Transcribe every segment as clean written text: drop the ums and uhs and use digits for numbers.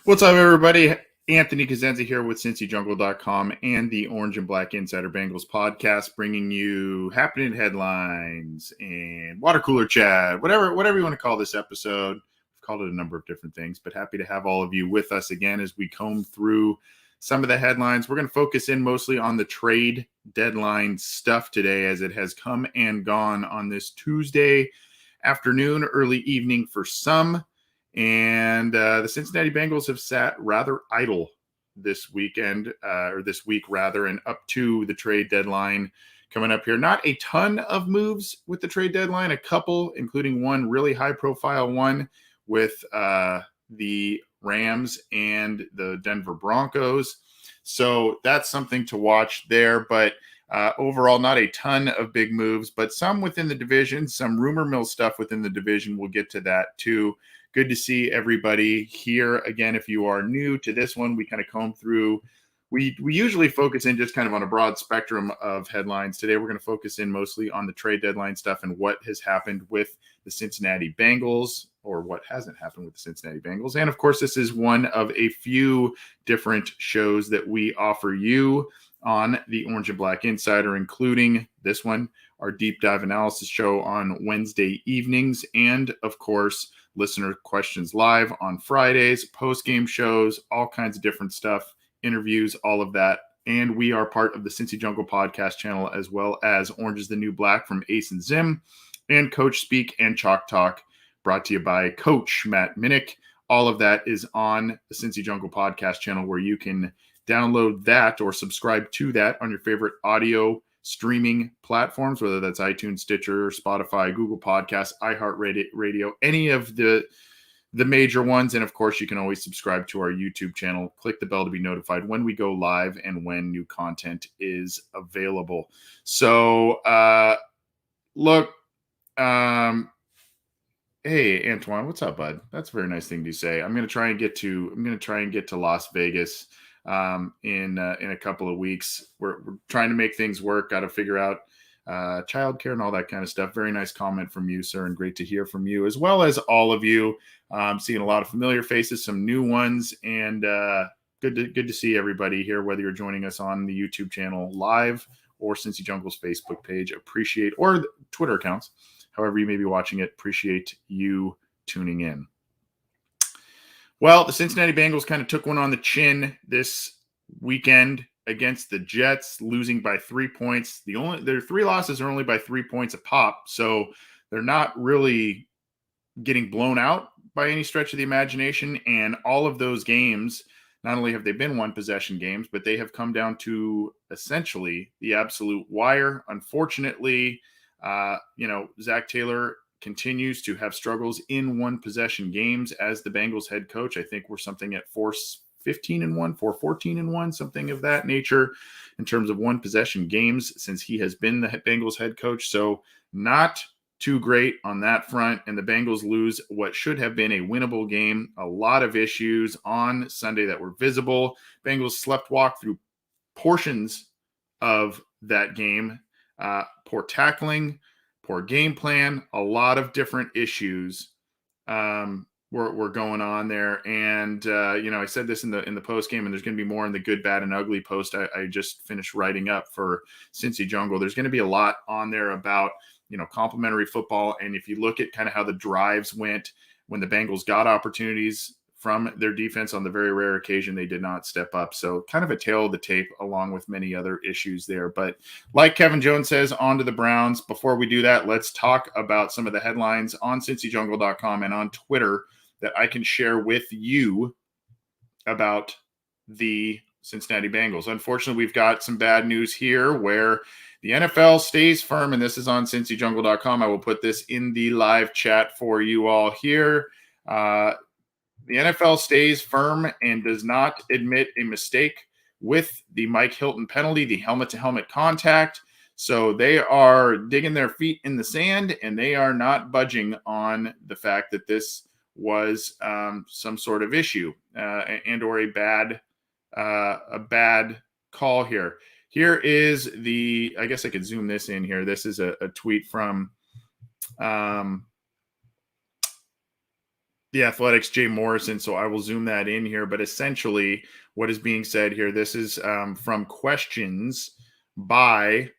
What's up, everybody? Anthony Cosenza here with CincyJungle.com and the Orange and Black Insider Bengals podcast, bringing you happening headlines and water cooler chat, whatever you want to call this episode. We've called it a number of different things, but happy to have all of you with us again as we comb through some of the headlines. We're going to focus in mostly on the trade deadline stuff today, as it has come and gone on this Tuesday afternoon, early evening for some. And the Cincinnati Bengals have sat rather idle this weekend, or this week rather, and up to the trade deadline coming up here. Not a ton of moves with the trade deadline, a couple, including one really high-profile one with the Rams and the Denver Broncos. So that's something to watch there. But overall, not a ton of big moves, but some within the division, some rumor mill stuff within the division. We'll get to that too. Good to see everybody here. Again, if you are new to this one, we kind of comb through. We usually focus in just kind of on a broad spectrum of headlines. Today, we're going to focus in mostly on the trade deadline stuff and what has happened with the Cincinnati Bengals, or what hasn't happened with the Cincinnati Bengals. And of course, this is one of a few different shows that we offer you on the Orange and Black Insider, including this one, our deep dive analysis show on Wednesday evenings, and of course, listener questions live on Fridays, post-game shows, all kinds of different stuff, interviews, all of that. And we are part of the Cincy Jungle podcast channel, as well as Orange is the New Black from Ace and Zim, and Coach Speak and Chalk Talk, brought to you by Coach Matt Minnick. All of that is on the Cincy Jungle podcast channel, where you can download that or subscribe to that on your favorite audio streaming platforms, whether that's iTunes, Stitcher, Spotify, Google Podcasts, iHeartRadio, any of the major ones. And of course, you can always subscribe to our YouTube channel. Click the bell to be notified when we go live and when new content is available. So, look, hey, Antoine, what's up, bud? That's a very nice thing to say. I'm going to try and get to Las Vegas in a couple of weeks. We're trying to make things work. Got to figure out childcare and all that kind of stuff. Very nice comment from you, sir, and great to hear from you, as well as all of you. Seeing a lot of familiar faces, some new ones, and good to see everybody here, whether you're joining us on the YouTube channel live or Cincy Jungle's Facebook page. Appreciate, or Twitter accounts, however you may be watching it. Appreciate you tuning in. Well, the Cincinnati Bengals kind of took one on the chin this weekend against the Jets, losing by 3 points. Their three losses are only by 3 points a pop, so they're not really getting blown out by any stretch of the imagination. And all of those games, not only have they been one-possession games, but they have come down to essentially the absolute wire. Unfortunately, Zach Taylor continues to have struggles in one-possession games as the Bengals head coach. I think we're something at 4-15-1, 4-14-1, something of that nature in terms of one-possession games since he has been the Bengals head coach. So not too great on that front, and the Bengals lose what should have been a winnable game. A lot of issues on Sunday that were visible. Bengals sleptwalk through portions of that game. Poor tackling, poor game plan, a lot of different issues were going on there. And, I said this in the post game, and there's going to be more in the good, bad, and ugly post I just finished writing up for Cincy Jungle. There's going to be a lot on there about, complimentary football. And if you look at kind of how the drives went when the Bengals got opportunities from their defense, on the very rare occasion they did not step up. So kind of a tale of the tape, along with many other issues there. But like Kevin Jones says, on to the Browns. Before we do that, let's talk about some of the headlines on CincyJungle.com and on Twitter that I can share with you about the Cincinnati Bengals. Unfortunately, we've got some bad news here where the NFL stays firm, and this is on CincyJungle.com. I will put this in the live chat for you all here. The NFL stays firm and does not admit a mistake with the Mike Hilton penalty, the helmet-to-helmet contact. So they are digging their feet in the sand, and they are not budging on the fact that this was some sort of issue and or a bad call here. Here is I guess I could zoom this in here. This is a tweet from The Athletics, Jay Morrison. So I will zoom that in here. But essentially, what is being said here, this is from questions by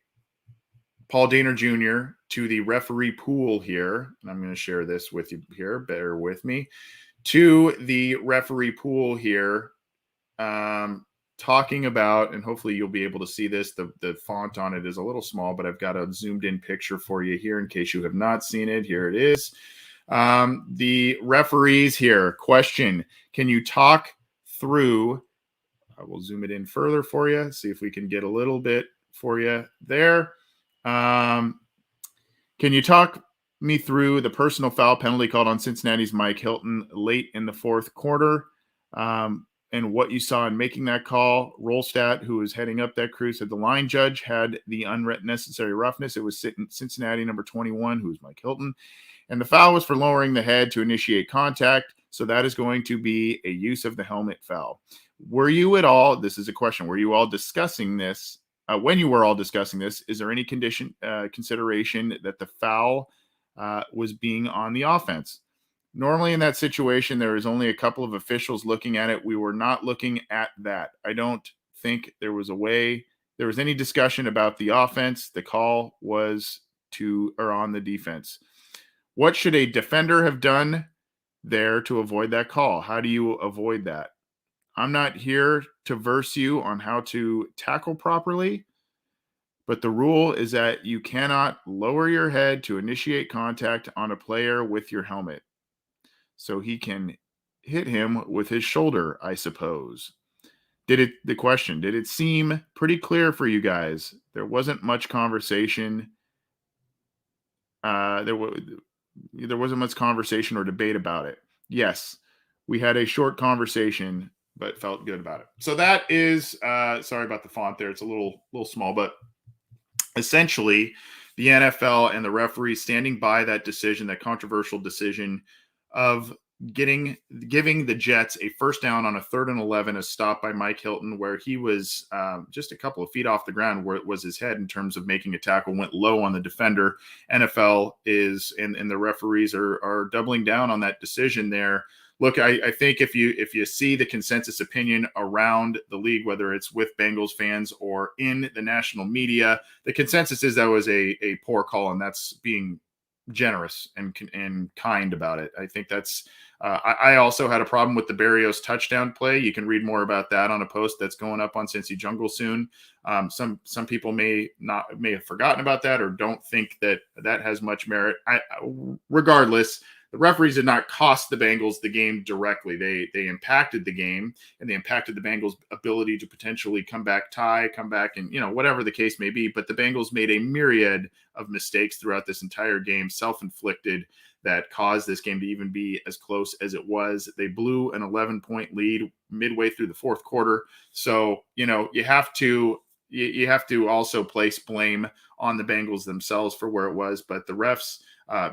Paul Dehner Jr. to the referee pool here. And I'm going to share this with you here. Bear with me. To the referee pool here, talking about, and hopefully you'll be able to see this. The font on it is a little small, but I've got a zoomed in picture for you here in case you have not seen it. Here it is. The referees here. Question: can you talk through? I will zoom it in further for you. See if we can get a little bit for you there. Can you talk me through the personal foul penalty called on Cincinnati's Mike Hilton late in the fourth quarter, and what you saw in making that call? Rolstat, who was heading up that crew, said the line judge had the unnecessary roughness. It was Cincinnati number 21, who was Mike Hilton, and the foul was for lowering the head to initiate contact. So that is going to be a use of the helmet foul. Were you at all? This is a question. Were you all discussing this? When you were all discussing this, is there any consideration that the foul was being on the offense? Normally in that situation, there is only a couple of officials looking at it. We were not looking at that. I don't think there was any discussion about the offense. The call was on the defense. What should a defender have done there to avoid that call? How do you avoid that? I'm not here to verse you on how to tackle properly, but the rule is that you cannot lower your head to initiate contact on a player with your helmet. So he can hit him with his shoulder, I suppose. Did it seem pretty clear for you guys? There wasn't much conversation. There wasn't much conversation or debate about it. Yes, we had a short conversation, but felt good about it. So that is, sorry about the font there. It's a little small, but essentially the NFL and the referees standing by that decision, that controversial decision of giving the Jets a first down on a 3rd and 11, a stop by Mike Hilton, where he was just a couple of feet off the ground where it was his head in terms of making a tackle, went low on the defender. NFL is, and the referees are doubling down on that decision there. Look, I think if you see the consensus opinion around the league, whether it's with Bengals fans or in the national media, the consensus is that was a poor call, and that's being generous and kind about it. I think that's I also had a problem with the Berrios touchdown play. You can read more about that on a post that's going up on Cincy Jungle soon. Some people may have forgotten about that or don't think that has much merit. Regardless, the referees did not cost the Bengals the game directly. They impacted the game, and they impacted the Bengals' ability to potentially come back, and whatever the case may be. But the Bengals made a myriad of mistakes throughout this entire game, self-inflicted, that caused this game to even be as close as it was. They blew an 11-point lead midway through the fourth quarter. So, you have to also place blame on the Bengals themselves for where it was. But the refs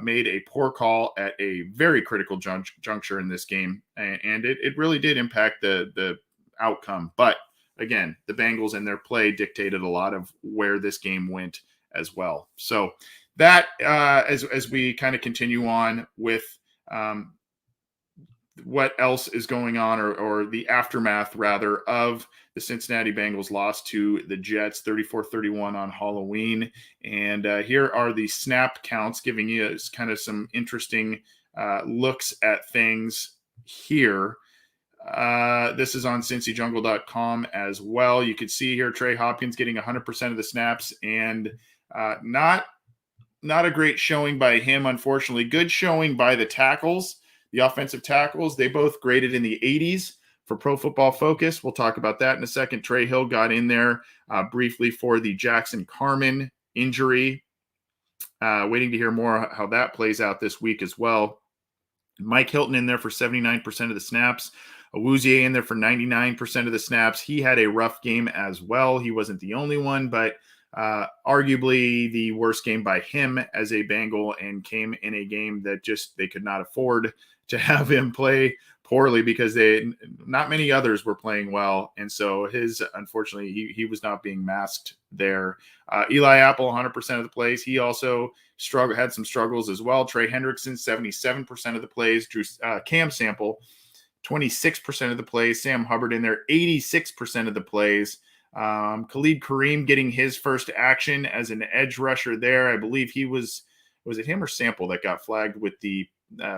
made a poor call at a very critical juncture in this game, and it really did impact the outcome. But again, the Bengals and their play dictated a lot of where this game went as well. So that as we kind of continue on with what else is going on, or the aftermath rather of the Cincinnati Bengals loss to the Jets 34-31 on Halloween. And here are the snap counts, giving you kind of some interesting looks at things here. This is on cincyjungle.com as well. You can see here Trey Hopkins getting 100% of the snaps, and not a great showing by him, unfortunately. Good showing by the tackles. The offensive tackles, they both graded in the 80s for Pro Football Focus. We'll talk about that in a second. Trey Hill got in there briefly for the Jackson Carman injury. Waiting to hear more how that plays out this week as well. Mike Hilton in there for 79% of the snaps. Awuzie in there for 99% of the snaps. He had a rough game as well. He wasn't the only one, but arguably the worst game by him as a Bengal, and came in a game that just they could not afford to have him play poorly because not many others were playing well. And so unfortunately, he was not being masked there. Eli Apple, 100% of the plays. He also had some struggles as well. Trey Hendrickson, 77% of the plays. Cam Sample, 26% of the plays. Sam Hubbard in there, 86% of the plays. Khalid Kareem getting his first action as an edge rusher there. I believe was it him or Sample that got flagged with the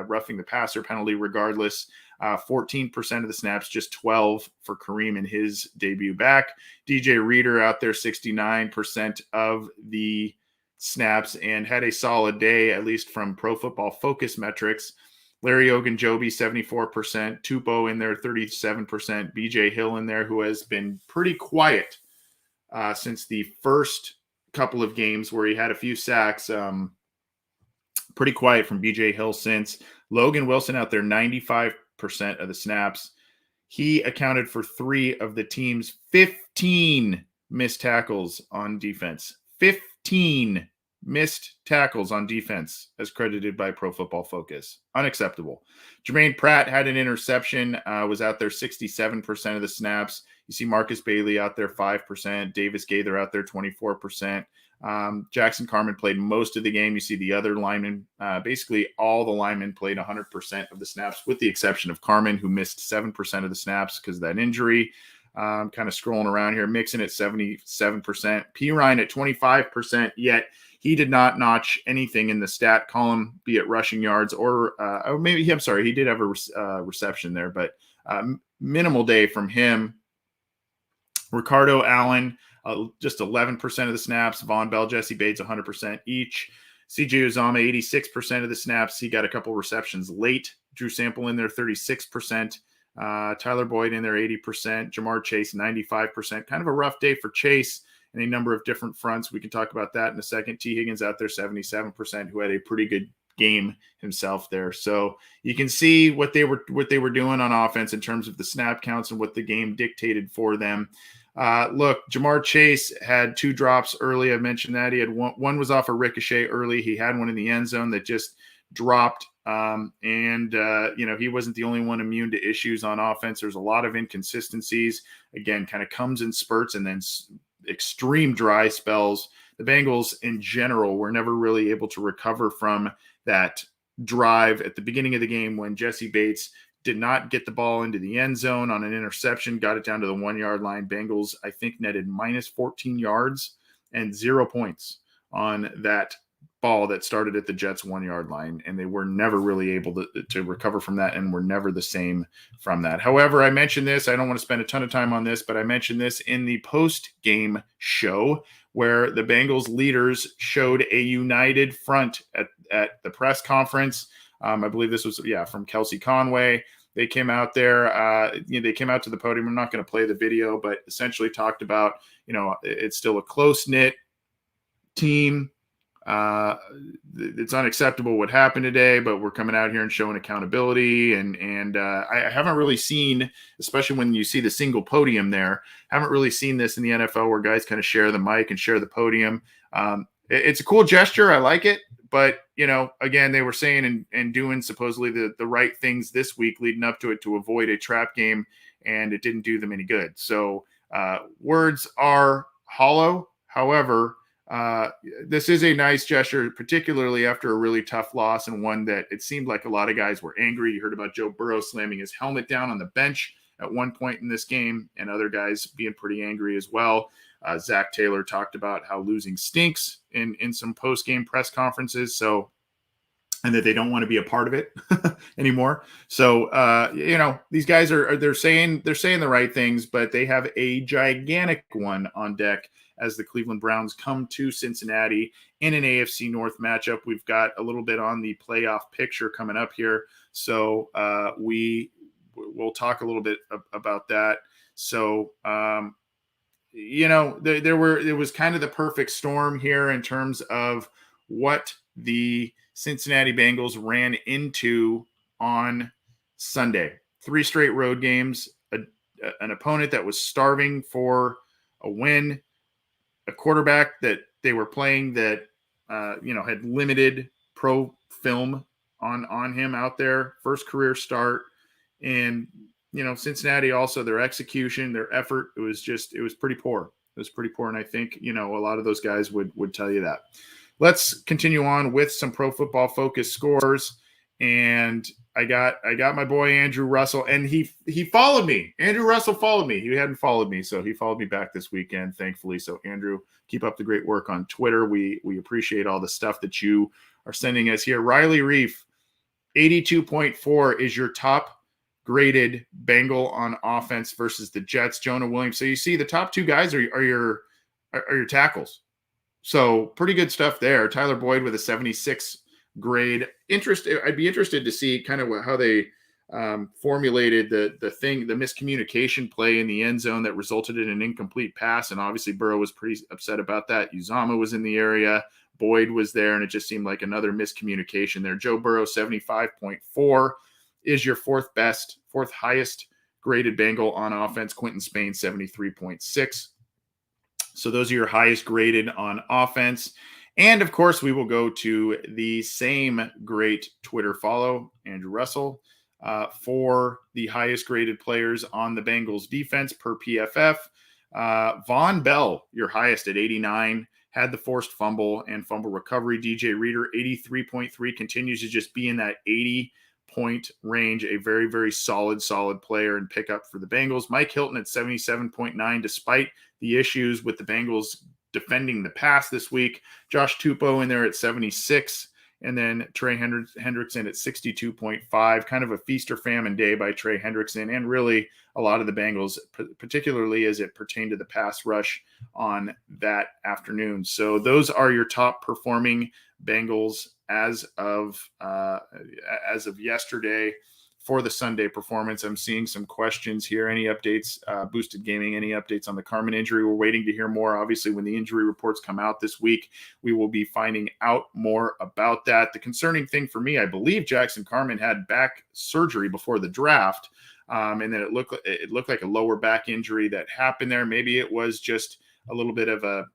roughing the passer penalty regardless. 14% of the snaps, just 12 for Kareem in his debut back. DJ Reader out there, 69% of the snaps and had a solid day, at least from Pro Football Focus metrics. Larry Ogunjobi, 74%. Tupou in there, 37%. BJ Hill in there, who has been pretty quiet since the first couple of games where he had a few sacks. Pretty quiet from BJ Hill since. Logan Wilson out there, 95% of the snaps. He accounted for 3 of the team's 15 missed tackles on defense. 15 missed tackles on defense, as credited by Pro Football Focus. Unacceptable. Jermaine Pratt had an interception, was out there 67% of the snaps. You see Marcus Bailey out there 5%. Davis Gaither out there 24%. Jackson Carman played most of the game. You see the other linemen, basically all the linemen played 100% of the snaps, with the exception of Carman, who missed 7% of the snaps because of that injury. Kind of scrolling around here. Mixon at 77%. P. Ryan at 25%, yet he did not notch anything in the stat column, be it rushing yards or maybe, I'm sorry, he did have a reception there, but minimal day from him. Ricardo Allen, just 11% of the snaps. Von Bell, Jesse Bates, 100% each. CJ Uzama, 86% of the snaps. He got a couple receptions late. Drew Sample in there, 36%. Tyler Boyd in there, 80%. Jamar Chase, 95%. Kind of a rough day for Chase in a number of different fronts. We can talk about that in a second. T. Higgins out there, 77%, who had a pretty good game himself there. So you can see what they were doing on offense in terms of the snap counts and what the game dictated for them. Look, Jamar Chase had 2 drops early. I mentioned that. He had one was off a ricochet early. He had one in the end zone that just dropped. He wasn't the only one immune to issues on offense. There's a lot of inconsistencies. Again, kind of comes in spurts and then extreme dry spells. The Bengals in general were never really able to recover from that drive at the beginning of the game when Jesse Bates did not get the ball into the end zone on an interception, got it down to the 1-yard line. Bengals, I think, netted minus 14 yards and 0 points on that ball that started at the Jets' 1-yard line, and they were never really able to recover from that and were never the same from that. However, I mentioned this. I don't want to spend a ton of time on this, but I mentioned this in the post-game show where the Bengals leaders showed a united front at the press conference. I believe this was, from Kelsey Conway. They came out there, they came out to the podium. I'm not going to play the video, but essentially talked about, it's still a close-knit team. It's unacceptable what happened today, but we're coming out here and showing accountability. And I haven't really seen, especially when you see the single podium there, haven't really seen this in the NFL where guys kind of share the mic and share the podium. It's a cool gesture. I like it. But, again, they were saying and doing supposedly the right things this week leading up to it to avoid a trap game, and it didn't do them any good. So words are hollow. However, this is a nice gesture, particularly after a really tough loss and one that it seemed like a lot of guys were angry. You heard about Joe Burrow slamming his helmet down on the bench at one point in this game, and other guys being pretty angry as well. Zach Taylor talked about how losing stinks in some post-game press conferences. So, and that they don't want to be a part of it anymore. So, these guys they're saying the right things, but they have a gigantic one on deck as the Cleveland Browns come to Cincinnati in an AFC North matchup. We've got a little bit on the playoff picture coming up here. So we'll talk a little bit about that. So, it was kind of the perfect storm here in terms of what the Cincinnati Bengals ran into on Sunday. 3 straight road games, an opponent that was starving for a win, a quarterback that they were playing that, had limited pro film on him out there. First career start. And, Cincinnati also, their execution, their effort, it was pretty poor. It was pretty poor. And I think, a lot of those guys would tell you that. Let's continue on with some Pro Football Focus scores. And I got my boy Andrew Russell, and he followed me. Andrew Russell followed me. He hadn't followed me, so he followed me back this weekend, thankfully. So Andrew, keep up the great work on Twitter. We appreciate all the stuff that you are sending us here. Riley Reef, 82.4 is your top graded Bengal on offense versus the Jets. Jonah Williams. So you see the top two guys are your tackles. So pretty good stuff there. Tyler Boyd with a 76 grade. I'd be interested to see kind of how they formulated the miscommunication play in the end zone that resulted in an incomplete pass. And obviously Burrow was pretty upset about that. Uzama was in the area. Boyd was there, and it just seemed like another miscommunication there. Joe Burrow, 75.4 is your fourth highest graded Bengal on offense. Quentin Spain, 73.6. So those are your highest graded on offense. And of course, we will go to the same great Twitter follow, Andrew Russell, for the highest graded players on the Bengals defense per PFF. Von Bell, your highest at 89, had the forced fumble and fumble recovery. DJ Reader, 83.3, continues to just be in that 80-point range. A very, very solid player and pickup for the Bengals. Mike Hilton at 77.9, despite the issues with the Bengals defending the pass this week. Josh Tupou in there at 76. And then Trey Hendrickson at 62.5, kind of a feast or famine day by Trey Hendrickson, and really a lot of the Bengals, particularly as it pertained to the pass rush on that afternoon. So those are your top performing Bengals as of yesterday for the Sunday performance. I'm seeing some questions here. Any updates, Boosted Gaming, any updates on the Carmen injury? We're waiting to hear more. Obviously, when the injury reports come out this week, we will be finding out more about that. The concerning thing for me, I believe Jackson Carmen had back surgery before the draft, and then it looked like a lower back injury that happened there. Maybe it was just a little bit of a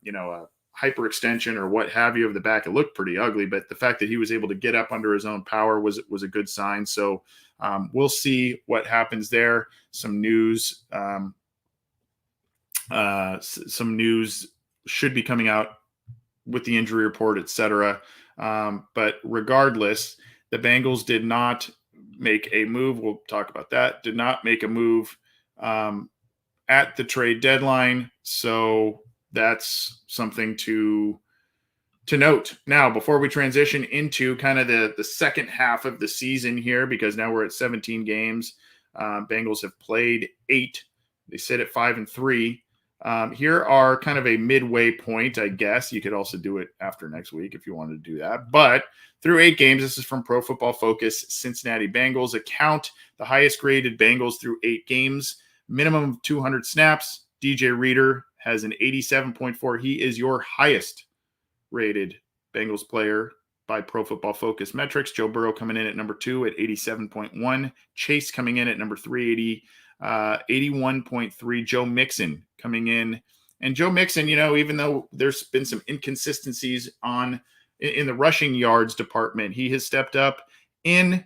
hyperextension or what have you of the back. It looked pretty ugly, but the fact that he was able to get up under his own power was a good sign. So we'll see what happens there. Some news should be coming out with the injury report, etc. But regardless, the Bengals did not make a move. We'll talk about that. Did not make a move at the trade deadline. So that's something to note. Now, before we transition into kind of the second half of the season here, because now we're at 17 games, Bengals have played 8. They sit at 5-3. Here are kind of a midway point, I guess. You could also do it after next week if you wanted to do that. But through 8 games, this is from Pro Football Focus, Cincinnati Bengals account, the highest graded Bengals through 8 games, minimum of 200 snaps. DJ Reader has an 87.4. He is your highest rated Bengals player by Pro Football Focus metrics. Joe Burrow coming in at number 2 at 87.1. Chase coming in at number 3, 81.3. Joe Mixon coming in. And Joe Mixon, even though there's been some inconsistencies in the rushing yards department, he has stepped up in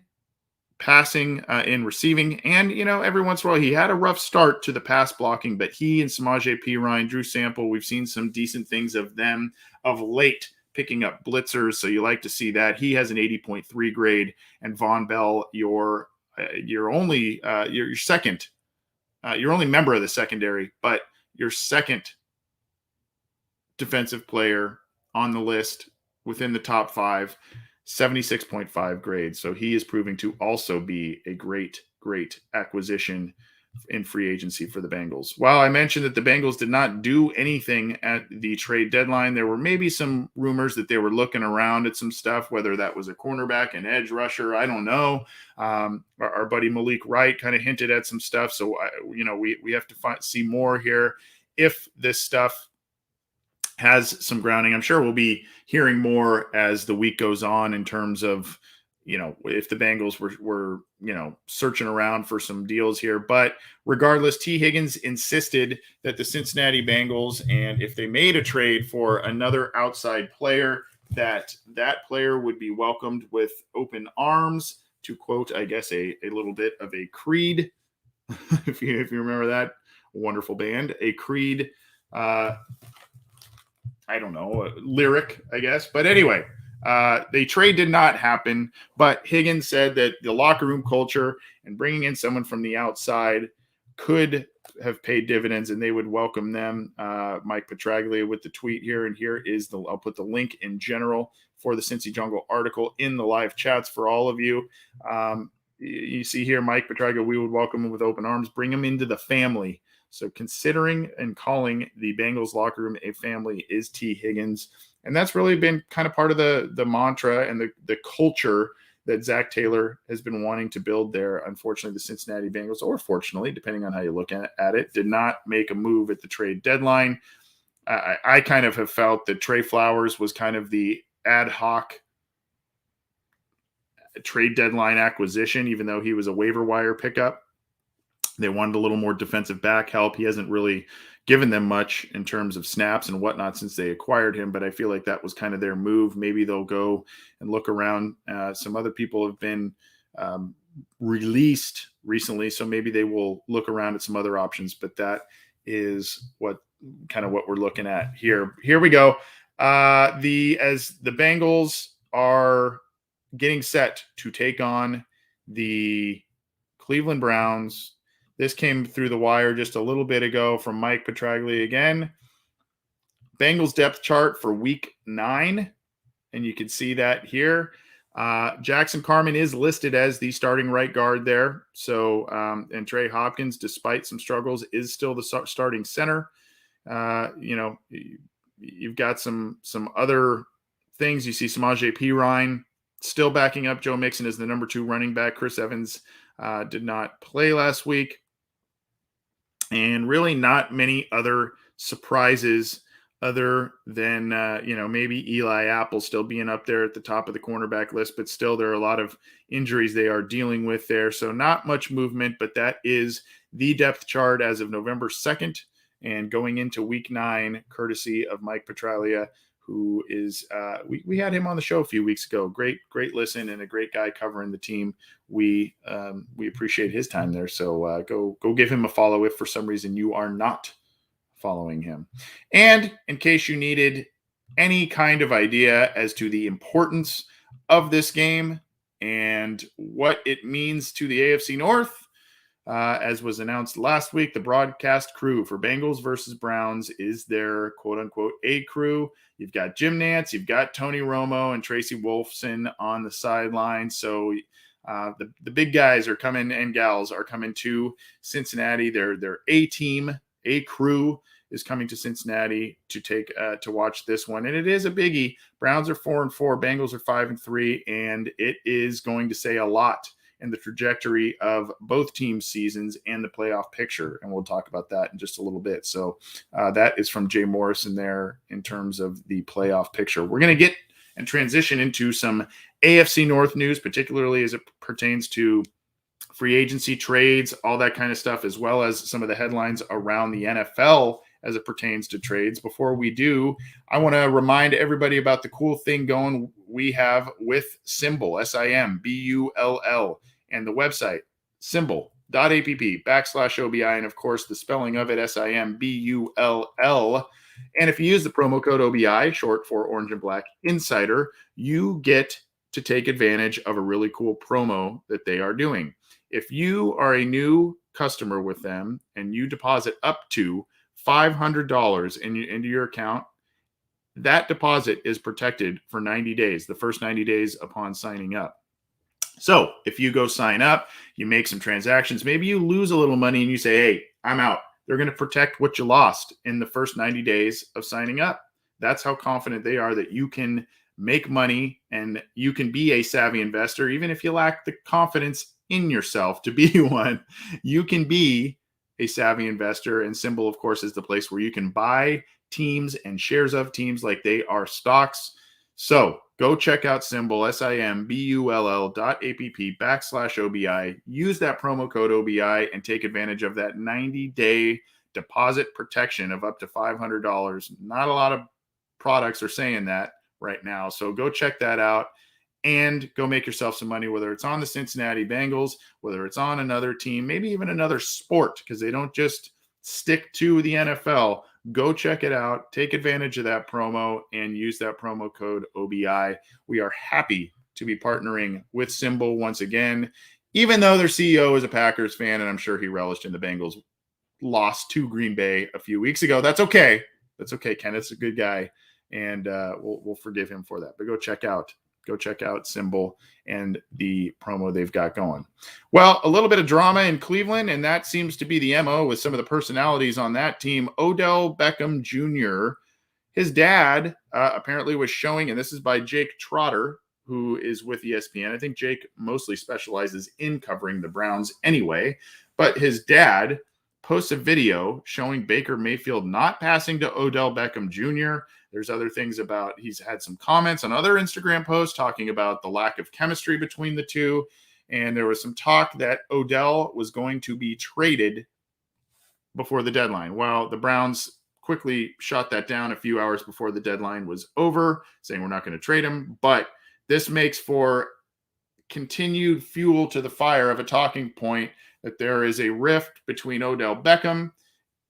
passing, in receiving, and every once in a while he had a rough start to the pass blocking, but he and Samaje Perine, Drew Sample, we've seen some decent things of them of late, picking up blitzers, so you like to see that. He has an 80.3 grade, and Von Bell, your only member of the secondary, but your second defensive player on the list within the top 5, 76.5 grade. So he is proving to also be a great acquisition in free agency for the Bengals. While I mentioned that the Bengals did not do anything at the trade deadline, there were maybe some rumors that they were looking around at some stuff, whether that was a cornerback, an edge rusher, I don't know. Our buddy Malik Wright kind of hinted at some stuff. So, we have to see more here. If this stuff has some grounding, I'm sure we'll be hearing more as the week goes on in terms of, if the Bengals were searching around for some deals here. But regardless, T. Higgins insisted that the Cincinnati Bengals, and if they made a trade for another outside player, that player would be welcomed with open arms. to quote, I guess, a little bit of a Creed, if you remember that wonderful band, a Creed, I don't know, lyric, I guess. But anyway, the trade did not happen. But Higgins said that the locker room culture and bringing in someone from the outside could have paid dividends, and they would welcome them. Mike Petraglia with the tweet here, and here is I'll put the link in general for the Cincy Jungle article in the live chats for all of you. You see here, Mike Petraglia, we would welcome him with open arms, bring him into the family. So considering and calling the Bengals locker room a family is T. Higgins. And that's really been kind of part of the mantra and the culture that Zach Taylor has been wanting to build there. Unfortunately, the Cincinnati Bengals, or fortunately, depending on how you look at it, did not make a move at the trade deadline. I kind of have felt that Trey Flowers was kind of the ad hoc trade deadline acquisition, even though he was a waiver wire pickup. They wanted a little more defensive back help. He hasn't really given them much in terms of snaps and whatnot since they acquired him, but I feel like that was kind of their move. Maybe they'll go and look around. Some other people have been released recently, so maybe they will look around at some other options, but that is what we're looking at here. Here we go. As the Bengals are getting set to take on the Cleveland Browns. This came through the wire just a little bit ago from Mike Petraglia again. Bengals depth chart for week 9, and you can see that here. Jackson Carman is listed as the starting right guard there. So, and Trey Hopkins, despite some struggles, is still the starting center. You've got some other things. You see Samaje Perine still backing up Joe Mixon as the number 2 running back. Chris Evans did not play last week. And really not many other surprises other than, maybe Eli Apple still being up there at the top of the cornerback list, but still there are a lot of injuries they are dealing with there. So not much movement, but that is the depth chart as of November 2nd and going into week 9, courtesy of Mike Petraglia, who is, we had him on the show a few weeks ago. Great listen and a great guy covering the team. We appreciate his time there. So go give him a follow if for some reason you are not following him. And in case you needed any kind of idea as to the importance of this game and what it means to the AFC North, as was announced last week, the broadcast crew for Bengals versus Browns is their quote-unquote A crew. You've got Jim Nantz, you've got Tony Romo and Tracy Wolfson on the sideline. So the big guys are coming and gals are coming to Cincinnati. Their A team, A crew is coming to Cincinnati to watch this one. And it is a biggie. Browns are 4-4, Bengals are 5-3, and it is going to say a lot in the trajectory of both teams' seasons and the playoff picture. And we'll talk about that in just a little bit. So that is from Jay Morrison there in terms of the playoff picture. We're going to get and transition into some AFC North news, particularly as it pertains to free agency trades, all that kind of stuff, as well as some of the headlines around the NFL as it pertains to trades. Before we do, I want to remind everybody about the cool thing going we have with Simbull, SIMBULL, and the website, simbull.app/OBI, and of course, the spelling of it, SIMBULL. And if you use the promo code OBI, short for Orange and Black Insider, you get to take advantage of a really cool promo that they are doing. If you are a new customer with them and you deposit up to $500 into your account, that deposit is protected for 90 days, the first 90 days upon signing up. So if you go sign up, you make some transactions, maybe you lose a little money and you say, hey, I'm out. They're going to protect what you lost in the first 90 days of signing up. That's how confident they are that you can make money and you can be a savvy investor. Even if you lack the confidence in yourself to be one, you can be a savvy investor. And Simbull, of course, is the place where you can buy teams and shares of teams like they are stocks. So go check out Simbull, SIMBULL.app/OBI. Use that promo code OBI and take advantage of that 90-day deposit protection of up to $500. Not a lot of products are saying that right now. So go check that out. and go make yourself some money, whether it's on the Cincinnati Bengals, whether it's on another team, maybe even another sport, because they don't just stick to the NFL. Go check it out. Take advantage of that promo and use that promo code OBI. We are happy to be partnering with Symbol once again, even though their CEO is a Packers fan, and I'm sure he relished in the Bengals lost to Green Bay a few weeks ago. That's okay. That's okay. Kenneth's a good guy, and we'll forgive him for that. But go check out Symbol and the promo they've got going. Well, a little bit of drama in Cleveland, and that seems to be the MO with some of the personalities on that team. Odell Beckham Jr., his dad apparently was showing, and this is by Jake Trotter, who is with ESPN. I think Jake mostly specializes in covering the Browns anyway, but his dad posts a video showing Baker Mayfield not passing to Odell Beckham Jr. There's other things about, he's had some comments on other Instagram posts talking about the lack of chemistry between the two. And there was some talk that Odell was going to be traded before the deadline. Well, the Browns quickly shot that down a few hours before the deadline was over, saying we're not going to trade him. But this makes for continued fuel to the fire of a talking point that there is a rift between Odell Beckham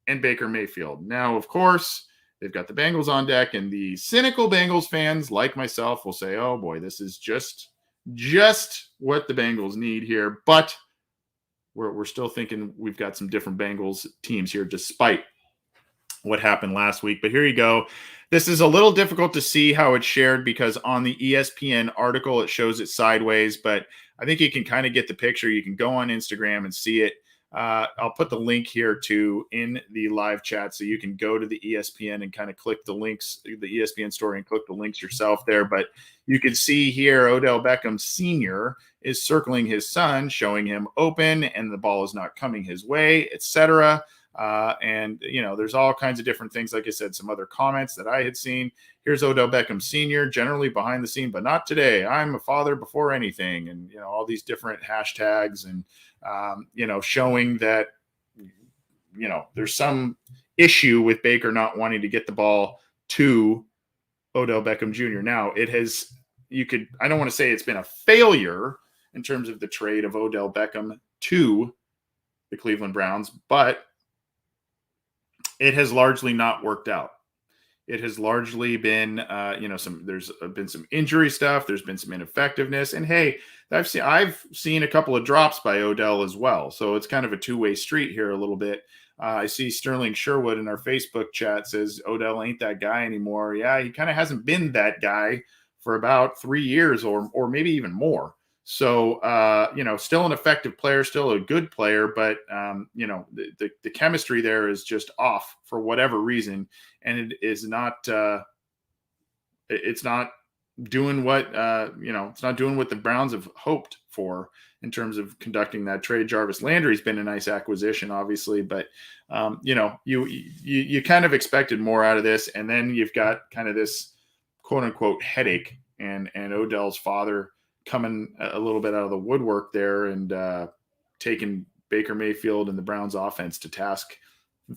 and Baker Mayfield. Now, of course, they've got the Bengals on deck, and the cynical Bengals fans like myself will say, oh boy, this is just what the Bengals need here. But we're still thinking we've got some different Bengals teams here despite what happened last week. But here you go. This is a little difficult to see how it's shared because on the ESPN article, it shows it sideways, but I think you can kind of get the picture. You can go on Instagram and see it. I'll put the link here too in the live chat so you can go to the ESPN and kind of click the links, the ESPN story, and click the links yourself there. But you can see here Odell Beckham Sr. is circling his son, showing him open, and the ball is not coming his way, etc. And, you know, there's all kinds of different things. Like I said, some other comments that I had seen. Here's Odell Beckham Sr., generally behind the scene, but not today. I'm a father before anything. And, you know, all these different hashtags and, you know, showing that, you know, there's some issue with Baker not wanting to get the ball to Odell Beckham Jr. Now, it has, I don't want to say it's been a failure in terms of the trade of Odell Beckham to the Cleveland Browns, but it has largely not worked out. It has largely been, you know, there's been some injury stuff. There's been some ineffectiveness. And hey, I've seen a couple of drops by Odell as well. So it's kind of a two-way street here a little bit. I see Sterling Sherwood in our Facebook chat says Odell ain't that guy anymore. Yeah, he kind of hasn't been that guy for about 3 years or maybe even more. So, you know, still an effective player, still a good player, but, you know, the chemistry there is just off for whatever reason. And it is not, it's not doing what, you know, it's not doing what the Browns have hoped for in terms of conducting that trade. Jarvis Landry's been a nice acquisition, obviously, but, you know, you kind of expected more out of this. And then you've got kind of this quote unquote headache and Odell's father coming a little bit out of the woodwork there and taking Baker Mayfield and the Browns offense to task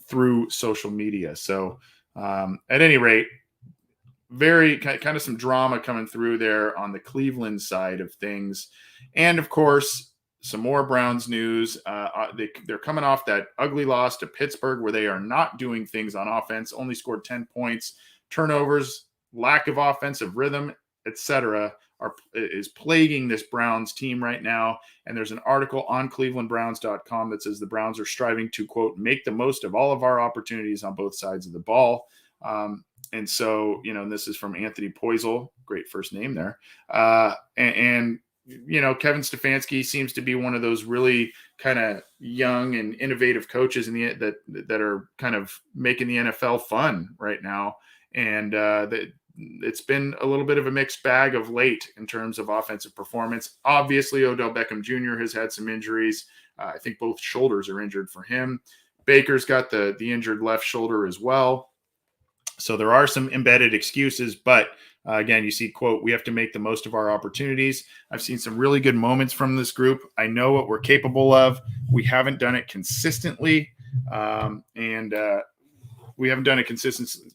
through social media. So at any rate, very kind of some drama coming through there on the Cleveland side of things. And of course, some more Browns news. They're coming off that ugly loss to Pittsburgh where they are not doing things on offense, only scored 10 points, turnovers, lack of offensive rhythm, etc. is plaguing this Browns team right now. And there's an article on clevelandbrowns.com that says the Browns are striving to, quote, make the most of all of our opportunities on both sides of the ball. And so, you know, and this is from Anthony Poisel, great first name there. And you know, Kevin Stefanski seems to be one of those really kind of young and innovative coaches that are kind of making the NFL fun right now. And it's been a little bit of a mixed bag of late in terms of offensive performance. Obviously, Odell Beckham Jr. has had some injuries. I think both shoulders are injured for him. Baker's got the injured left shoulder as well. So there are some embedded excuses, but again, you see, quote, we have to make the most of our opportunities. I've seen some really good moments from this group. I know what we're capable of. We haven't done it consistently, and we haven't done it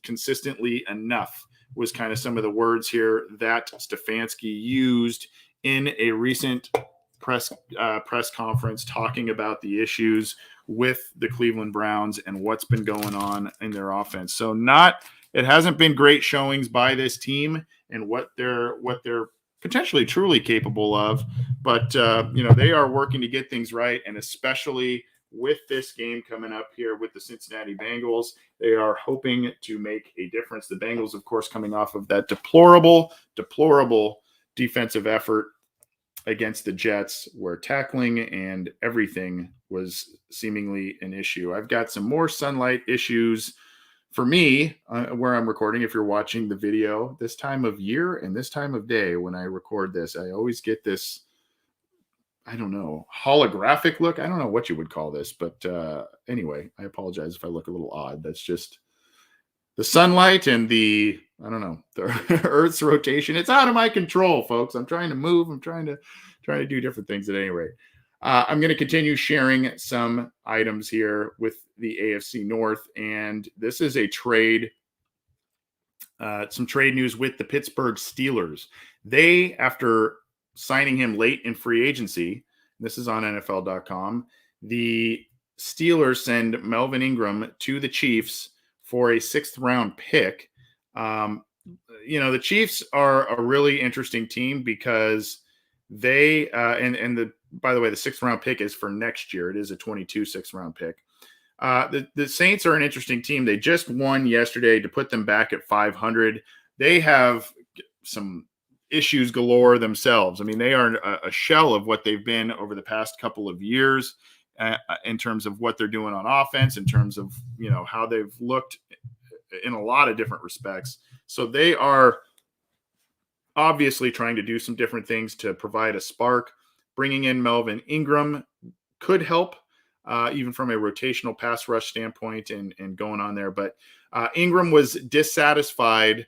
consistently enough. was kind of some of the words here that Stefanski used in a recent press conference, talking about the issues with the Cleveland Browns and what's been going on in their offense. So it hasn't been great showings by this team and what they're potentially truly capable of, but they are working to get things right, and especially with this game coming up here with the Cincinnati Bengals, they are hoping to make a difference. The Bengals, of course, coming off of that deplorable defensive effort against the Jets, where tackling and everything was seemingly an issue. I've got some more sunlight issues for me where I'm recording. If you're watching the video this time of year and this time of day when I record this, I always get this, I don't know, holographic look. I don't know what you would call this, but anyway, I apologize if I look a little odd. That's just the sunlight and the Earth's rotation. It's out of my control, folks. I'm trying to move. I'm trying to do different things at any rate. I'm going to continue sharing some items here with the AFC North, and this is a trade, some trade news with the Pittsburgh Steelers. They, after signing him late in free agency, this is on NFL.com, the Steelers send Melvin Ingram to the Chiefs for a 6th-round pick. The Chiefs are a really interesting team because they by the way, the 6th-round pick is for next year. It is a 22 6th-round pick. The Saints are an interesting team. They just won yesterday to put them back at 500. They have some issues galore themselves. I mean, they are a shell of what they've been over the past couple of years in terms of what they're doing on offense, in terms of, how they've looked in a lot of different respects. So they are obviously trying to do some different things to provide a spark. Bringing in Melvin Ingram could help, even from a rotational pass rush standpoint and going on there. But Ingram was dissatisfied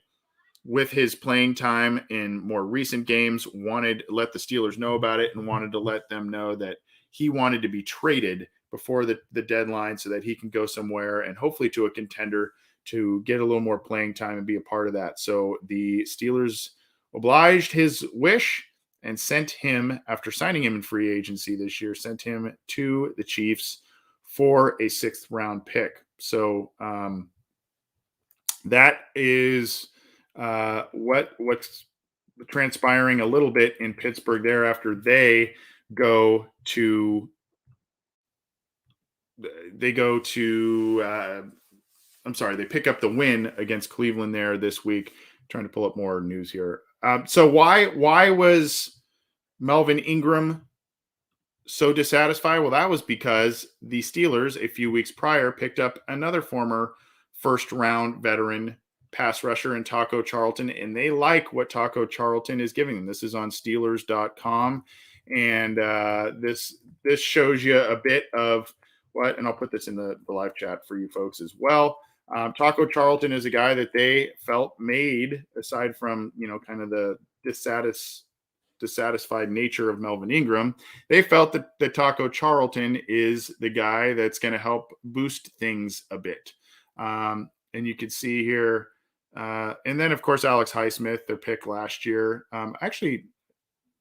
with his playing time in more recent games, wanted to let the Steelers know about it, and wanted to let them know that he wanted to be traded before the deadline so that he can go somewhere and hopefully to a contender to get a little more playing time and be a part of that. So the Steelers obliged his wish and sent him, after signing him in free agency this year, sent him to the Chiefs for a 6th-round pick. So that is what's transpiring a little bit in Pittsburgh there after they pick up the win against Cleveland there this week. I'm trying to pull up more news here. So why was Melvin Ingram so dissatisfied? Well, that was because the Steelers a few weeks prior picked up another former 1st-round veteran pass rusher in Taco Charlton, and they like what Taco Charlton is giving them. This is on Steelers.com, and this shows you a bit of what, and I'll put this in the live chat for you folks as well. Taco Charlton is a guy that they felt made, aside from, kind of the dissatisfied nature of Melvin Ingram, they felt that Taco Charlton is the guy that's going to help boost things a bit. And you can see here, and then, of course, Alex Highsmith, their pick last year. Actually,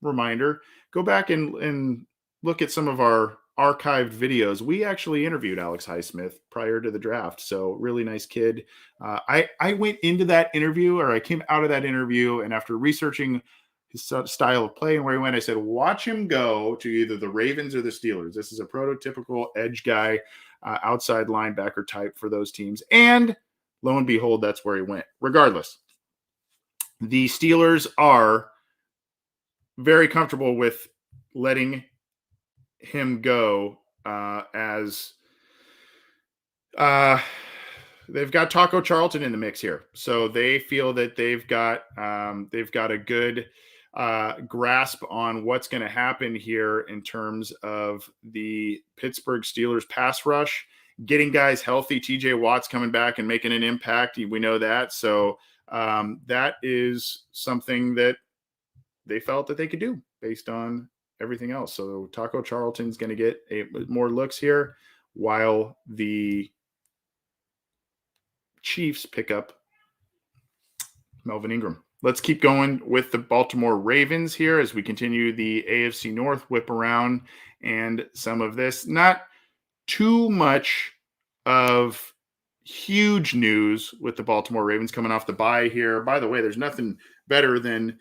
reminder, go back and look at some of our archived videos. We actually interviewed Alex Highsmith prior to the draft. So really nice kid. I went into that interview, or I came out of that interview, and after researching his style of play and where he went, I said, watch him go to either the Ravens or the Steelers. This is a prototypical edge guy, outside linebacker type for those teams. And lo and behold, that's where he went. Regardless, the Steelers are very comfortable with letting him go, as they've got Taco Charlton in the mix here. So they feel that they've got a good grasp on what's going to happen here in terms of the Pittsburgh Steelers pass rush, getting guys healthy. TJ Watt's coming back and making an impact. We know that. So that is something that they felt that they could do based on everything else. So Taco Charlton's going to get more looks here, while the Chiefs pick up Melvin Ingram. Let's keep going with the Baltimore Ravens here as we continue the AFC North whip around and some of this. Not too much of huge news with the Baltimore Ravens coming off the bye here. By the way, there's nothing better than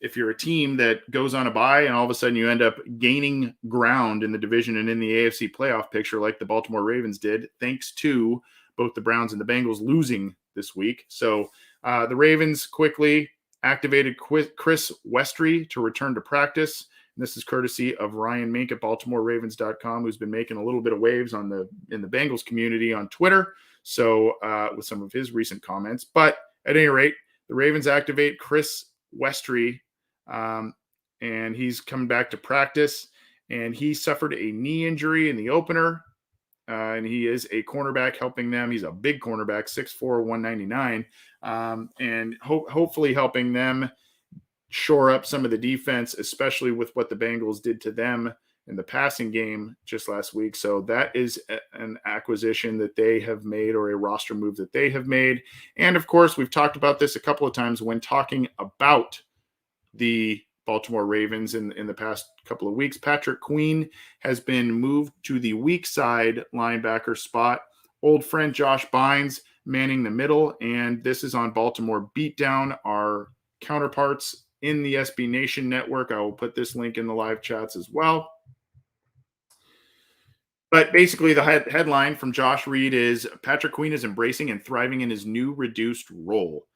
if you're a team that goes on a bye and all of a sudden you end up gaining ground in the division and in the AFC playoff picture like the Baltimore Ravens did, thanks to both the Browns and the Bengals losing this week. So the Ravens quickly activated Chris Westry to return to practice. And this is courtesy of Ryan Mink at BaltimoreRavens.com, who's been making a little bit of waves in the Bengals community on Twitter. So with some of his recent comments, but at any rate, the Ravens activate Chris Westry, and he's coming back to practice. And he suffered a knee injury in the opener, and he is a cornerback helping them. He's a big cornerback, 6'4", 199, and hopefully helping them shore up some of the defense, especially with what the Bengals did to them in the passing game just last week. So that is an acquisition that they have made, or a roster move that they have made. And of course, we've talked about this a couple of times when talking about the Baltimore Ravens in the past couple of weeks. Patrick Queen has been moved to the weak side linebacker spot. Old friend Josh Bynes manning the middle, and this is on Baltimore Beatdown, our counterparts in the SB Nation network. I will put this link in the live chats as well. But basically, the headline from Josh Reed is Patrick Queen is embracing and thriving in his new reduced role.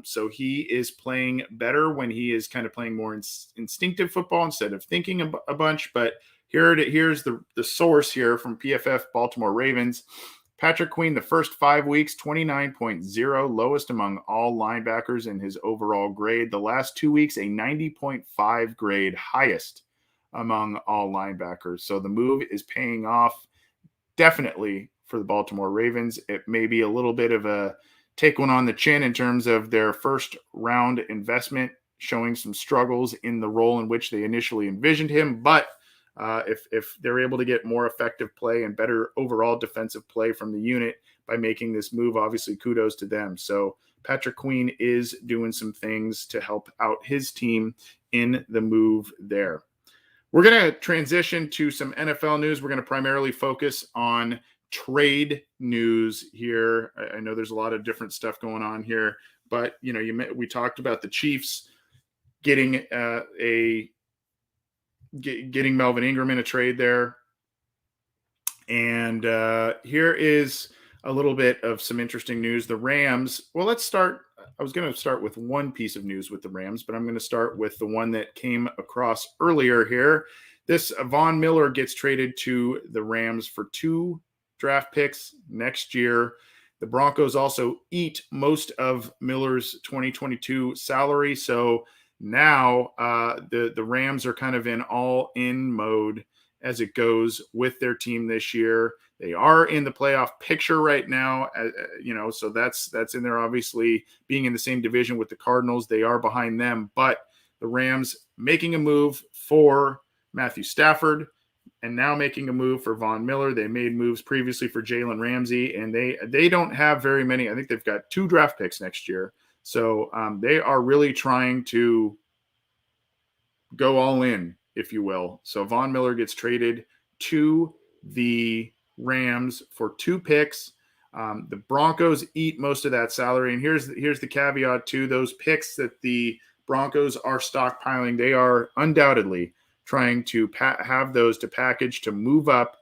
So he is playing better when he is kind of playing more instinctive football instead of thinking a bunch. But here's the source here from PFF Baltimore Ravens. Patrick Queen, the first 5 weeks, 29.0, lowest among all linebackers in his overall grade. The last 2 weeks, a 90.5 grade, highest among all linebackers. So the move is paying off definitely for the Baltimore Ravens. It may be a little bit of a take one on the chin in terms of their first round investment, showing some struggles in the role in which they initially envisioned him. But if they're able to get more effective play and better overall defensive play from the unit by making this move, obviously kudos to them. So Patrick Queen is doing some things to help out his team in the move there. We're going to transition to some NFL news. We're going to primarily focus on trade news here. I know there's a lot of different stuff going on here, but we talked about the Chiefs getting getting Melvin Ingram in a trade there, and here is a little bit of some interesting news. The Rams. Well, let's start. I was going to start with one piece of news with the Rams, but I'm going to start with the one that came across earlier here. This Von Miller gets traded to the Rams for 2 draft picks next year. The Broncos also eat most of Miller's 2022 salary. So now the Rams are kind of in all-in mode as it goes with their team this year. They are in the playoff picture right now, so that's in there. Obviously, being in the same division with the Cardinals, they are behind them. But the Rams making a move for Matthew Stafford and now making a move for Von Miller. They made moves previously for Jalen Ramsey, and they don't have very many. I think they've got 2 draft picks next year. So they are really trying to go all in, if you will. So Von Miller gets traded to the Rams for 2 picks. The Broncos eat most of that salary. And here's the caveat to those picks that the Broncos are stockpiling. They are undoubtedly trying to have those to package to move up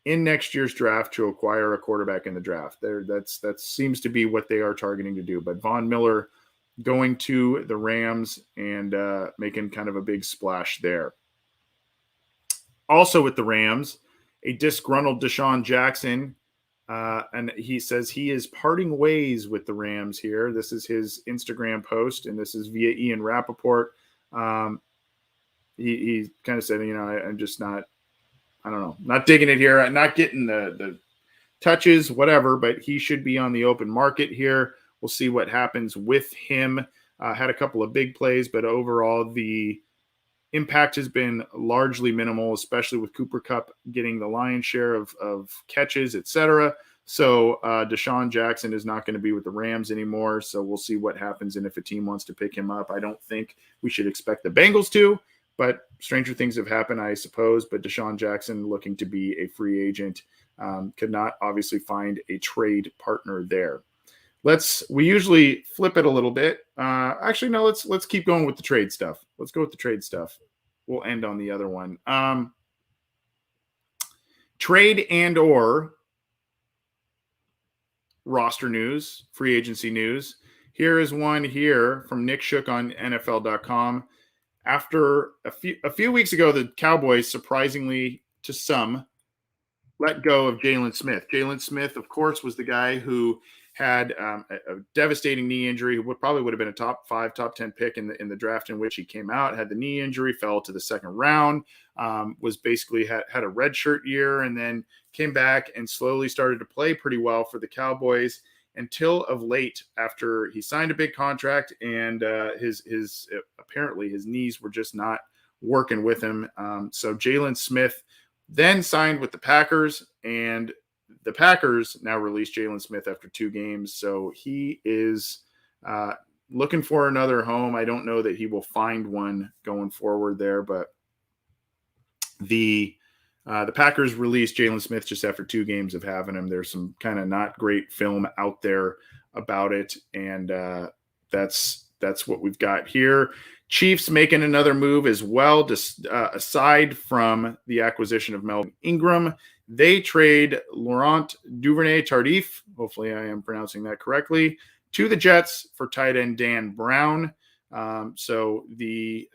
in next year's draft to acquire a quarterback in the draft. That seems to be what they are targeting to do. But Von Miller going to the Rams and making kind of a big splash there. Also with the Rams, a disgruntled Desean Jackson, and he says he is parting ways with the Rams here. This is his Instagram post, and this is via Ian Rappaport. He kind of said, I'm just not digging it here. I'm not getting the touches, whatever, but he should be on the open market here. We'll see what happens with him. Had a couple of big plays, but overall the impact has been largely minimal, especially with Cooper Kupp getting the lion's share of catches, etc. So Desean Jackson is not going to be with the Rams anymore. So we'll see what happens and if a team wants to pick him up. I don't think we should expect the Bengals to, but stranger things have happened, I suppose. But Desean Jackson looking to be a free agent, could not obviously find a trade partner there. We usually flip it a little bit. Actually, no, let's keep going with the trade stuff. Let's go with the trade stuff. We'll end on the other one. Trade and or roster news, free agency news. Here is one here from Nick Shook on NFL.com. After a few weeks ago, the Cowboys, surprisingly to some, let go of Jalen Smith. Jalen Smith, of course, was the guy who had a devastating knee injury, who probably would have been a top 5, top 10 pick in the draft in which he came out, had the knee injury, fell to the second round, was basically had a redshirt year, and then came back and slowly started to play pretty well for the Cowboys until of late, after he signed a big contract and his apparently his knees were just not working with him. So Jalen Smith then signed with the Packers, and the Packers now released Jalen Smith after 2 games. So he is looking for another home. I don't know that he will find one going forward there, but the Packers released Jalen Smith just after 2 games of having him. There's some kind of not great film out there about it, and that's what we've got here. Chiefs making another move as well. Just aside from the acquisition of Melvin Ingram, they trade Laurent Duvernay-Tardif, hopefully I am pronouncing that correctly, to the Jets for tight end Dan Brown. So the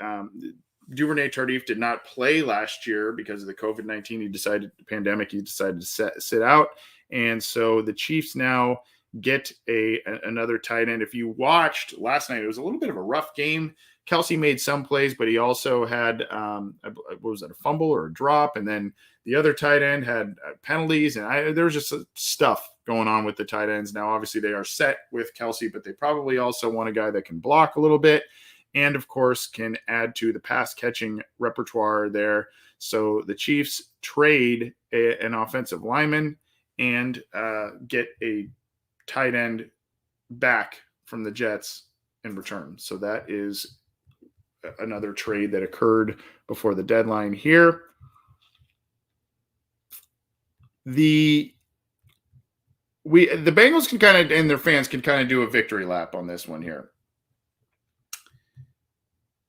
Duvernay-Tardif did not play last year because of the COVID-19 pandemic. He decided to sit out. And so the Chiefs now get another tight end. If you watched last night, it was a little bit of a rough game. Kelsey made some plays, but he also had, what was it, a fumble or a drop? And then the other tight end had penalties. And there was just stuff going on with the tight ends. Now, obviously, they are set with Kelsey, but they probably also want a guy that can block a little bit and, of course, can add to the pass-catching repertoire there. So the Chiefs trade an offensive lineman and get a tight end back from the Jets in return. So that is another trade that occurred before the deadline here. The Bengals can kind of, and their fans can kind of do a victory lap on this one here.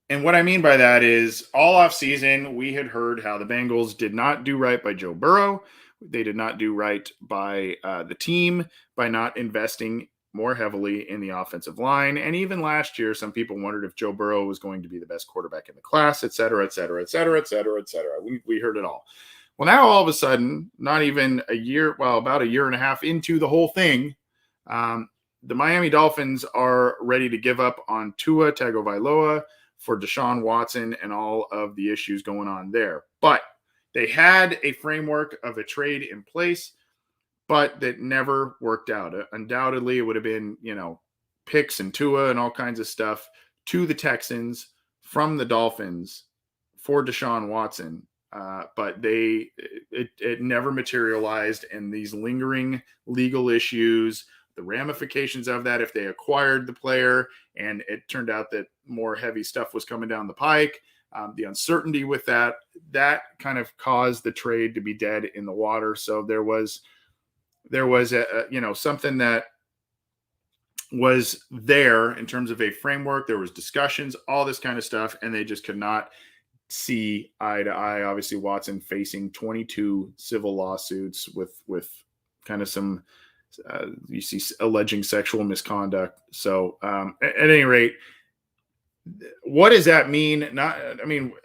And what I mean by that is all offseason, we had heard how the Bengals did not do right by Joe Burrow. They did not do right by the team by not investing more heavily in the offensive line. And even last year, some people wondered if Joe Burrow was going to be the best quarterback in the class, et cetera, et cetera, et cetera, et cetera, et cetera. We heard it all. Well, now all of a sudden, not even a year, well, about a year and a half into the whole thing, the Miami Dolphins are ready to give up on Tua Tagovailoa for Deshaun Watson and all of the issues going on there. But they had a framework of a trade in place, but that never worked out. Undoubtedly, it would have been, picks and Tua and all kinds of stuff to the Texans from the Dolphins for Deshaun Watson. But it never materialized, and these lingering legal issues, the ramifications of that if they acquired the player, and it turned out that more heavy stuff was coming down the pike. The uncertainty with that kind of caused the trade to be dead in the water. So there was something that was there in terms of a framework. There was discussions, all this kind of stuff, and they just could not see eye to eye. Obviously, Watson facing 22 civil lawsuits with kind of some you see alleging sexual misconduct. So at any rate, what does that mean?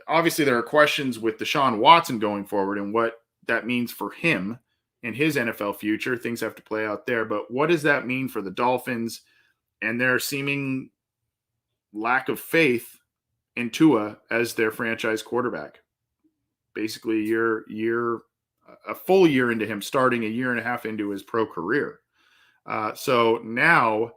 Obviously there are questions with Deshaun Watson going forward and what that means for him and his NFL future. Things have to play out there. But what does that mean for the Dolphins and their seeming lack of faith in Tua as their franchise quarterback? Basically, a full year into him starting, a year and a half into his pro career. So now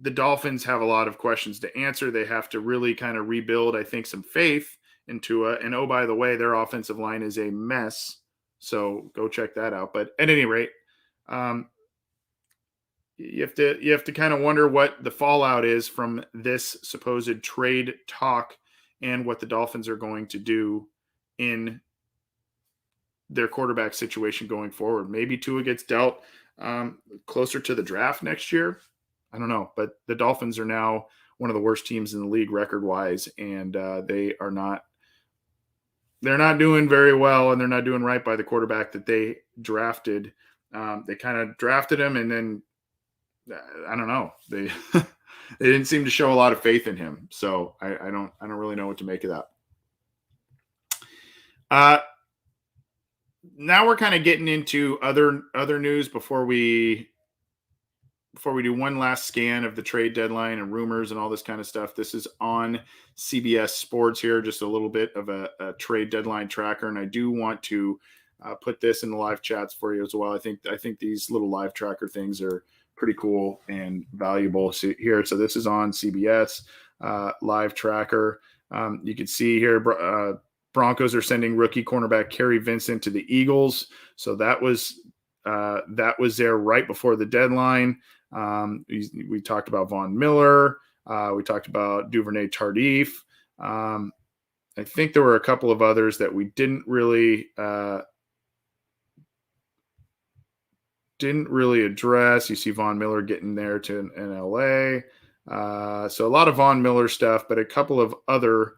the Dolphins have a lot of questions to answer. They have to really kind of rebuild, I think, some faith in Tua. And oh, by the way, their offensive line is a mess. So go check that out. But at any rate, Um, you have to kind of wonder what the fallout is from this supposed trade talk and what the Dolphins are going to do in their quarterback situation going forward. Maybe Tua gets dealt closer to the draft next year. I don't know, but the Dolphins are now one of the worst teams in the league record wise, and they are not. They're not doing very well, and they're not doing right by the quarterback that they drafted. They kind of drafted him, and then I don't know. They they didn't seem to show a lot of faith in him. So I don't really know what to make of that. Now we're kind of getting into other news before we do one last scan of the trade deadline and rumors and all this kind of stuff. This is on CBS Sports here, just a little bit of a trade deadline tracker, and I do want to put this in the live chats for you as well. I think these little live tracker things are pretty cool and valuable here. So this is on CBS live tracker. You can see here Broncos are sending rookie cornerback Kerry Vincent to the Eagles. So that was there right before the deadline. We talked about Von Miller. We talked about Duvernay Tardif. I think there were a couple of others that we didn't really address. You see Von Miller getting there to in LA. So a lot of Von Miller stuff, but a couple of other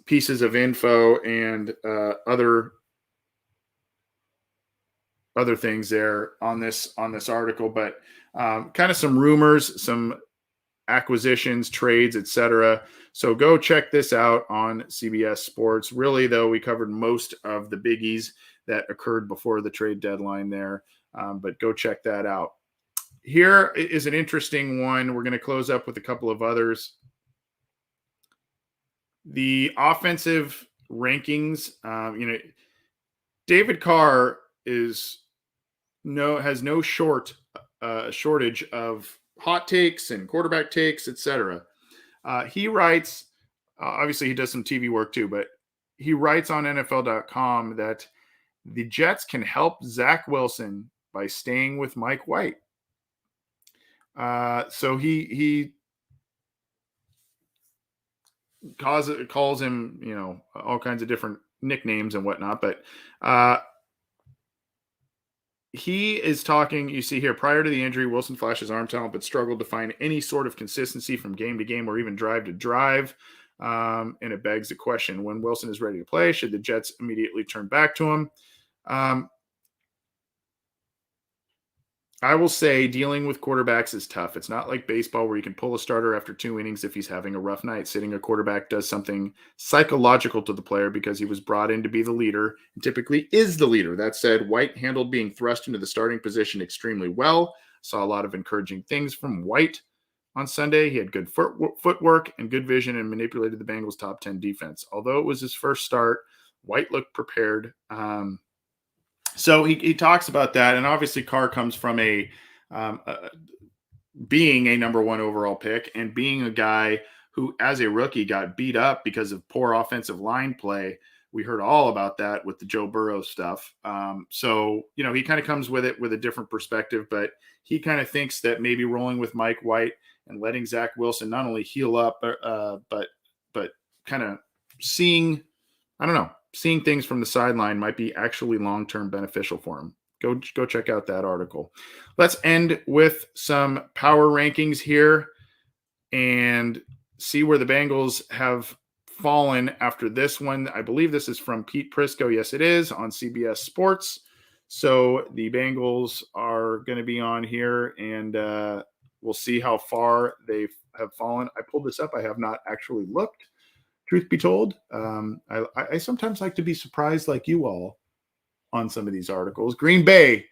pieces of info and other things there on this article, but kind of some rumors, some acquisitions, trades, etc. So go check this out on CBS Sports. Really, though, we covered most of the biggies that occurred before the trade deadline there, but go check that out. Here is an interesting one. We're going to close up with a couple of others. The offensive rankings, David Carr has no shortage of hot takes and quarterback takes, etc. He writes, obviously he does some TV work too, but he writes on NFL.com that the Jets can help Zach Wilson by staying with Mike White. So he calls him, all kinds of different nicknames and whatnot, but he is talking, you see here, prior to the injury, Wilson flashes arm talent, but struggled to find any sort of consistency from game to game or even drive to drive. And it begs the question, when Wilson is ready to play, should the Jets immediately turn back to him? I will say dealing with quarterbacks is tough. It's not like baseball where you can pull a starter after 2 innings if he's having a rough night. Sitting a quarterback does something psychological to the player because he was brought in to be the leader and typically is the leader. That said, White handled being thrust into the starting position extremely well. Saw a lot of encouraging things from White on Sunday. He had good footwork and good vision and manipulated the Bengals' top 10 defense. Although it was his first start, White looked prepared. So he talks about that, and obviously Carr comes from being a number 1 overall pick and being a guy who, as a rookie, got beat up because of poor offensive line play. We heard all about that with the Joe Burrow stuff. So he kind of comes with it with a different perspective, but he kind of thinks that maybe rolling with Mike White and letting Zach Wilson not only heal up, but kind of seeing things from the sideline might be actually long-term beneficial for him. Go check out that article. Let's end with some power rankings here and see where the Bengals have fallen after this one. I believe this is from Pete Prisco. Yes, it is on CBS Sports. So the Bengals are going to be on here, and we'll see how far they have fallen. I pulled this up. I have not actually looked. Truth be told, I sometimes like to be surprised like you all on some of these articles. Green Bay,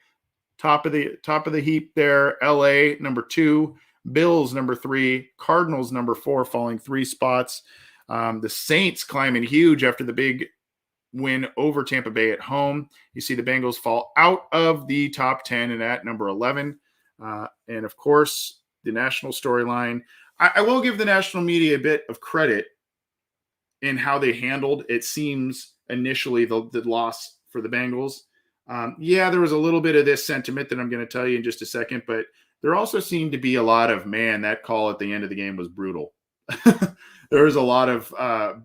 top of the heap there. LA, number 2. Bills, number 3. Cardinals, number 4, falling 3 spots. The Saints climbing huge after the big win over Tampa Bay at home. You see the Bengals fall out of the top 10 and at number 11. And, of course, the national storyline. I will give the national media a bit of credit in how they handled, it seems, initially the loss for the Bengals. Yeah, there was a little bit of this sentiment that I'm going to tell you in just a second, but there also seemed to be a lot of, man, that call at the end of the game was brutal. There was a lot of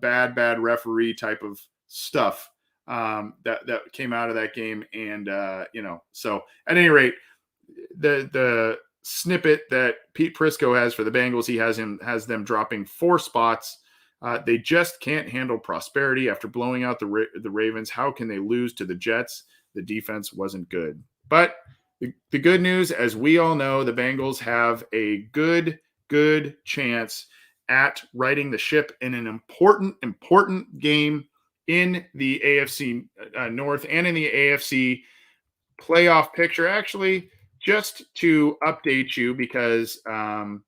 bad referee type of stuff that came out of that game, and so at any rate, the snippet that Pete Prisco has for the Bengals, he has them dropping 4 spots. They just can't handle prosperity after blowing out the Ravens. How can they lose to the Jets? The defense wasn't good. But the good news, as we all know, the Bengals have a good chance at righting the ship in an important game in the AFC North and in the AFC playoff picture. Actually, just to update you, because when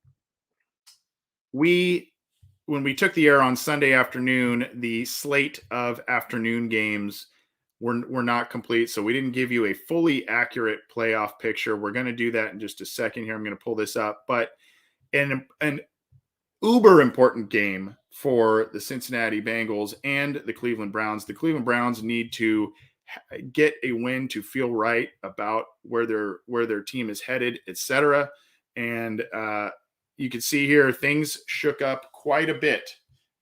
we took the air on Sunday afternoon, the slate of afternoon games were not complete, so we didn't give you a fully accurate playoff picture. We're going to do that in just a second here. I'm going to pull this up, but an uber important game for the Cincinnati Bengals and the Cleveland Browns. The Cleveland Browns need to get a win to feel right about where their team is headed, etc. And you can see here things shook up quite a bit.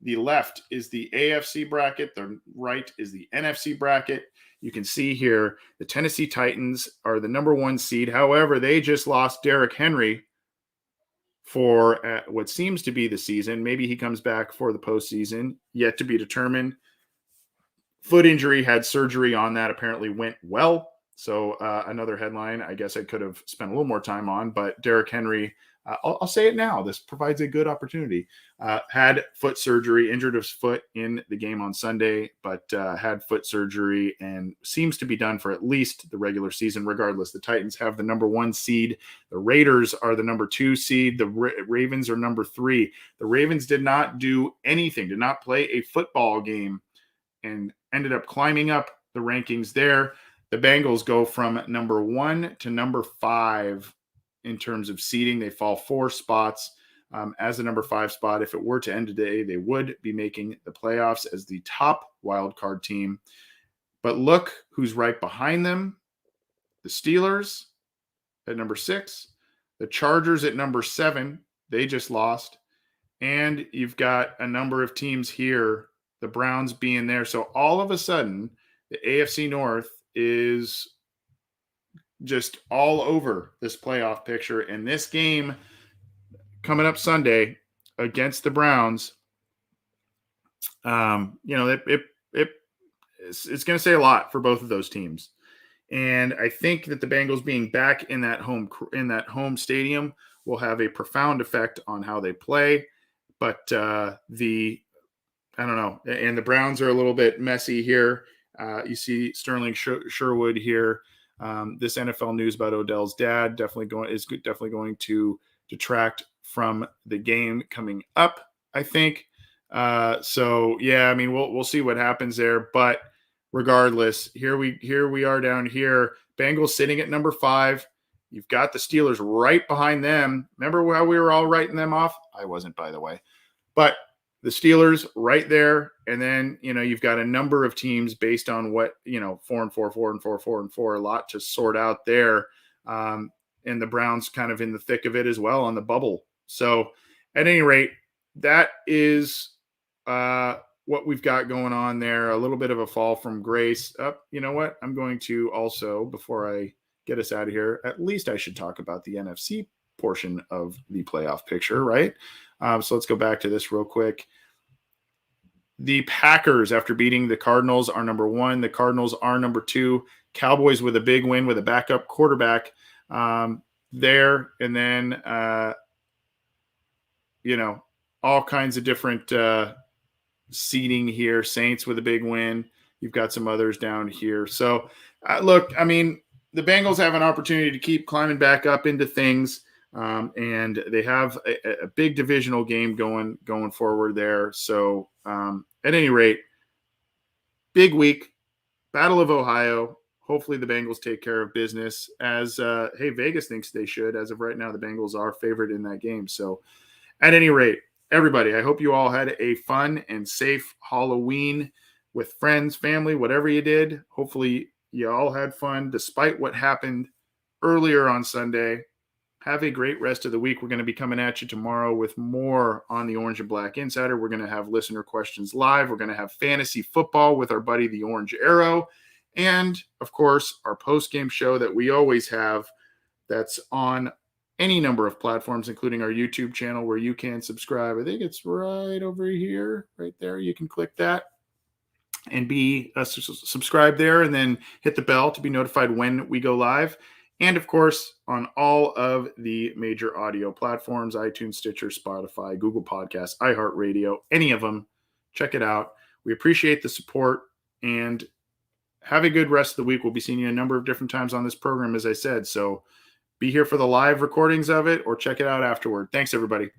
The left is the AFC bracket. The right is the NFC bracket. You can see here the Tennessee Titans are the number 1 seed. However, they just lost Derrick Henry for what seems to be the season. Maybe he comes back for the postseason. Yet to be determined. Foot injury, had surgery on that. Apparently went well. So another headline I guess I could have spent a little more time on. But Derrick Henry, I'll say it now. This provides a good opportunity. Had foot surgery, injured his foot in the game on Sunday, but had foot surgery and seems to be done for at least the regular season. Regardless, the Titans have the number 1 seed. The Raiders are the number 2 seed. The Ravens are number 3. The Ravens did not do anything, did not play a football game, and ended up climbing up the rankings there. The Bengals go from number 1 to number 5 in terms of seeding. They fall 4 spots as the number 5 spot. If it were to end today, they would be making the playoffs as the top wild card team. But look who's right behind them. The Steelers at number 6. The Chargers at number 7. They just lost. And you've got a number of teams here, the Browns being there. So all of a sudden, the AFC North is just all over this playoff picture. And this game coming up Sunday against the Browns, it's going to say a lot for both of those teams. And I think that the Bengals being back in that home stadium will have a profound effect on how they play. But I don't know. And the Browns are a little bit messy here. You see Sterling Sherwood here. This NFL news about Odell's dad definitely going to detract from the game coming up, I think. So yeah, I mean, we'll see what happens there. But regardless, here we are down here. Bengals sitting at number 5. You've got the Steelers right behind them. Remember how we were all writing them off? I wasn't, by the way. But the Steelers right there. And then, you've got a number of teams based on what, 4-4, 4-4, 4-4, a lot to sort out there. And the Browns kind of in the thick of it as well on the bubble. So at any rate, that is what we've got going on there. A little bit of a fall from grace. You know what? I'm going to also, before I get us out of here, at least I should talk about the NFC portion of the playoff picture, right? So let's go back to this real quick. The Packers, after beating the Cardinals, are number 1. The Cardinals are number 2. Cowboys with a big win with a backup quarterback there. And then, all kinds of different seeding here. Saints with a big win. You've got some others down here. So, look, I mean, the Bengals have an opportunity to keep climbing back up into things. And they have a big divisional game going forward there. So at any rate, big week, Battle of Ohio. Hopefully the Bengals take care of business as Vegas thinks they should. As of right now, the Bengals are favored in that game. So at any rate, everybody, I hope you all had a fun and safe Halloween with friends, family, whatever you did. Hopefully you all had fun despite what happened earlier on Sunday. Have a great rest of the week. We're going to be coming at you tomorrow with more on the Orange and Black Insider. We're going to have listener questions live. We're going to have fantasy football with our buddy, the Orange Arrow. And, of course, our post-game show that we always have that's on any number of platforms, including our YouTube channel where you can subscribe. I think it's right over here, right there. You can click that and be subscribed there, and then hit the bell to be notified when we go live. And, of course, on all of the major audio platforms, iTunes, Stitcher, Spotify, Google Podcasts, iHeartRadio, any of them. Check it out. We appreciate the support, and have a good rest of the week. We'll be seeing you a number of different times on this program, as I said. So be here for the live recordings of it or check it out afterward. Thanks, everybody.